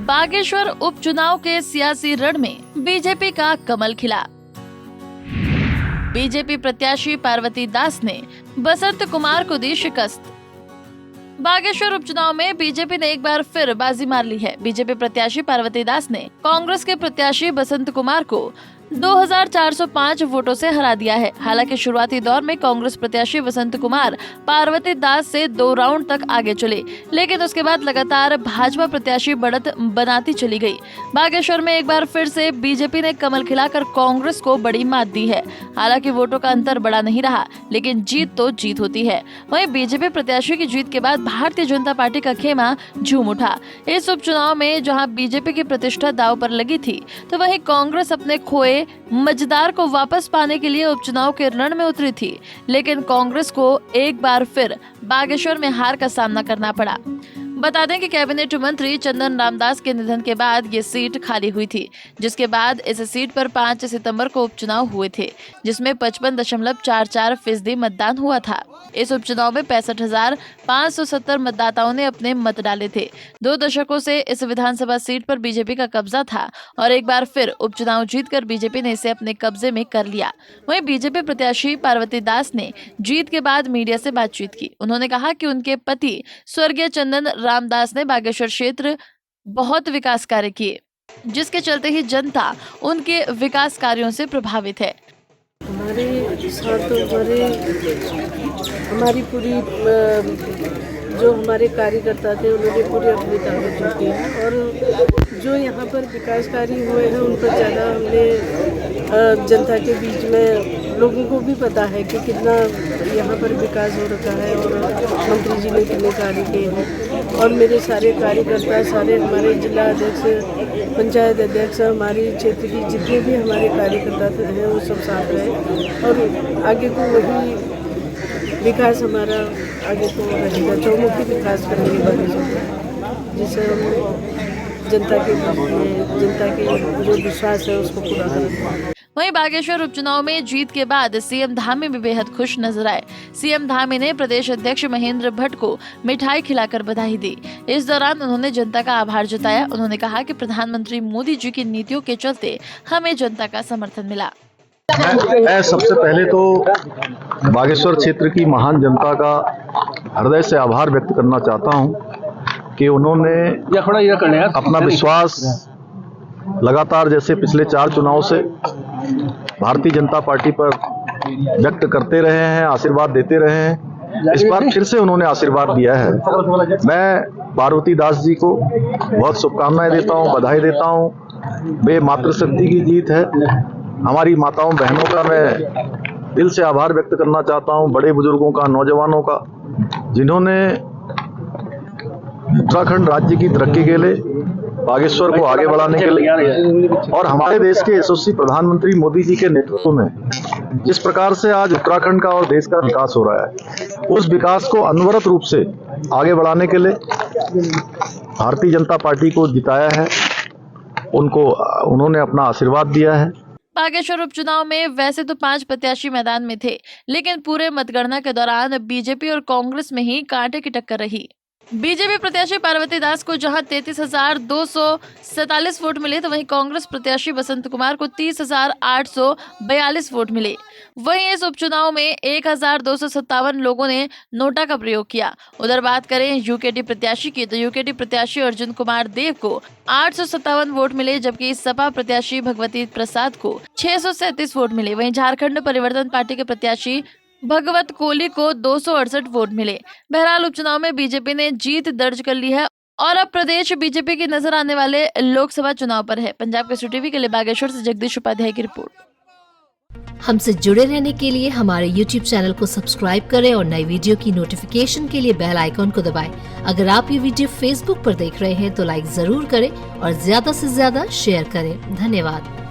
बागेश्वर उपचुनाव के सियासी रण में बीजेपी का कमल खिला। बीजेपी प्रत्याशी पार्वती दास ने बसंत कुमार को दी शिकस्त। बागेश्वर उपचुनाव में बीजेपी ने एक बार फिर बाजी मार ली है। बीजेपी प्रत्याशी पार्वती दास ने कांग्रेस के प्रत्याशी बसंत कुमार को 2405 वोटों से हरा दिया है। हालांकि शुरुआती दौर में कांग्रेस प्रत्याशी बसंत कुमार पार्वती दास से 2 राउंड तक आगे चले, लेकिन उसके बाद लगातार भाजपा प्रत्याशी बढ़त बनाती चली गई। बागेश्वर में एक बार फिर से बीजेपी ने कमल खिलाकर कांग्रेस को बड़ी मात दी है। हालांकि वोटों का अंतर बड़ा नहीं रहा, लेकिन जीत तो जीत होती है। वहीं बीजेपी प्रत्याशी की जीत के बाद भारतीय जनता पार्टी का खेमा झूम उठा। इस उपचुनाव में जहाँ बीजेपी की प्रतिष्ठा दांव पर लगी थी, तो वहीं कांग्रेस अपने खोए मजदार को वापस पाने के लिए उपचुनाव के रण में उतरी थी, लेकिन कांग्रेस को एक बार फिर बागेश्वर में हार का सामना करना पड़ा। बता दें कि कैबिनेट मंत्री चंदन रामदास के निधन के बाद ये सीट खाली हुई थी, जिसके बाद इस सीट पर 5 सितंबर को उपचुनाव हुए थे, जिसमें 55.44% मतदान हुआ था। इस उपचुनाव में 65,570 मतदाताओं ने अपने मत डाले थे। 2 दशकों से इस विधानसभा सीट पर बीजेपी का कब्जा था और एक बार फिर उपचुनाव जीतकर बीजेपी ने इसे अपने कब्जे में कर लिया। वहीं बीजेपी प्रत्याशी पार्वती दास ने जीत के बाद मीडिया से बातचीत की। उन्होंने कहा कि उनके पति स्वर्गीय चंदन रामदास ने बागेश्वर क्षेत्र बहुत विकास कार्य किए, जिसके चलते ही जनता उनके विकास कार्यों से प्रभावित है। हमारे साथ हमारी पूरी जो हमारे कार्यकर्ता थे उन्होंने पूरी अपनी ताकत जुटी है और जो यहाँ पर विकास कार्य हुए हैं उन पर ज़्यादा हमने जनता के बीच में लोगों को भी पता है कि कितना यहाँ पर विकास हो रखा है और मंत्री जी ने कितने कार्य किए हैं। और मेरे सारे कार्यकर्ता, सारे हमारे जिला अध्यक्ष, पंचायत अध्यक्ष, हमारे क्षेत्र की जितने भी हमारे कार्यकर्ता हैं वो सब साथ रहे और आगे को वही विकास हमारा आगे को रहेगा। चौमुखी विकास करेंगे बागेश्वर, जिससे हम जनता के जो विश्वास है उसको पूरा करेंगे। वहीं बागेश्वर उपचुनाव में जीत के बाद सीएम धामी भी बेहद खुश नजर आए। सीएम धामी ने प्रदेश अध्यक्ष महेंद्र भट्ट को मिठाई खिलाकर बधाई दी। इस दौरान उन्होंने जनता का आभार जताया। उन्होंने कहा कि प्रधानमंत्री मोदी जी की नीतियों के चलते हमें जनता का समर्थन मिला। मैं सबसे पहले तो बागेश्वर क्षेत्र की महान जनता का हृदय से आभार व्यक्त करना चाहता हूं कि उन्होंने अपना विश्वास लगातार जैसे पिछले 4 चुनाव से भारतीय जनता पार्टी पर व्यक्त करते रहे हैं, आशीर्वाद देते रहे हैं। इस बार फिर से उन्होंने आशीर्वाद दिया है। मैं पार्वती दास जी को बहुत शुभकामनाएं देता हूं, बधाई देता हूं। वे मातृशक्ति की जीत है। हमारी माताओं बहनों का मैं दिल से आभार व्यक्त करना चाहता हूं, बड़े बुजुर्गों का, नौजवानों का, जिन्होंने उत्तराखंड राज्य की तरक्की के लिए, बागेश्वर को आगे बढ़ाने के लिए और हमारे देश के यशस्वी प्रधानमंत्री मोदी जी के नेतृत्व में जिस प्रकार से आज उत्तराखंड का और देश का विकास हो रहा है, उस विकास को अनवरत रूप से आगे बढ़ाने के लिए भारतीय जनता पार्टी को जिताया है। उन्होंने अपना आशीर्वाद दिया है। बागेश्वर उपचुनाव में वैसे तो 5 प्रत्याशी मैदान में थे, लेकिन पूरे मतगणना के दौरान बीजेपी और कांग्रेस में ही कांटे की टक्कर रही। बीजेपी प्रत्याशी पार्वती दास को जहां 33,247 वोट मिले, तो वहीं कांग्रेस प्रत्याशी बसंत कुमार को 30,842 वोट मिले। वहीं इस उपचुनाव में 1,257 लोगों ने नोटा का प्रयोग किया। उधर बात करें यूकेटी प्रत्याशी की, तो यूकेटी प्रत्याशी अर्जुन कुमार देव को 857 वोट मिले, जबकि सपा प्रत्याशी भगवती प्रसाद को 637 वोट मिले। वहीं झारखंड परिवर्तन पार्टी के प्रत्याशी भगवत कोहली को 268 वोट मिले। बहरहाल उपचुनाव में बीजेपी ने जीत दर्ज कर ली है और अब प्रदेश बीजेपी की नजर आने वाले लोकसभा चुनाव पर है। पंजाब केसरी टीवी के लिए बागेश्वर से जगदीश उपाध्याय की रिपोर्ट। हमसे जुड़े रहने के लिए हमारे YouTube चैनल को सब्सक्राइब करें और नई वीडियो की नोटिफिकेशन के लिए बेल आइकॉन को दबाएं। अगर आप ये वीडियो Facebook पर देख रहे हैं तो लाइक जरूर करें और ज्यादा से ज्यादा शेयर करें। धन्यवाद।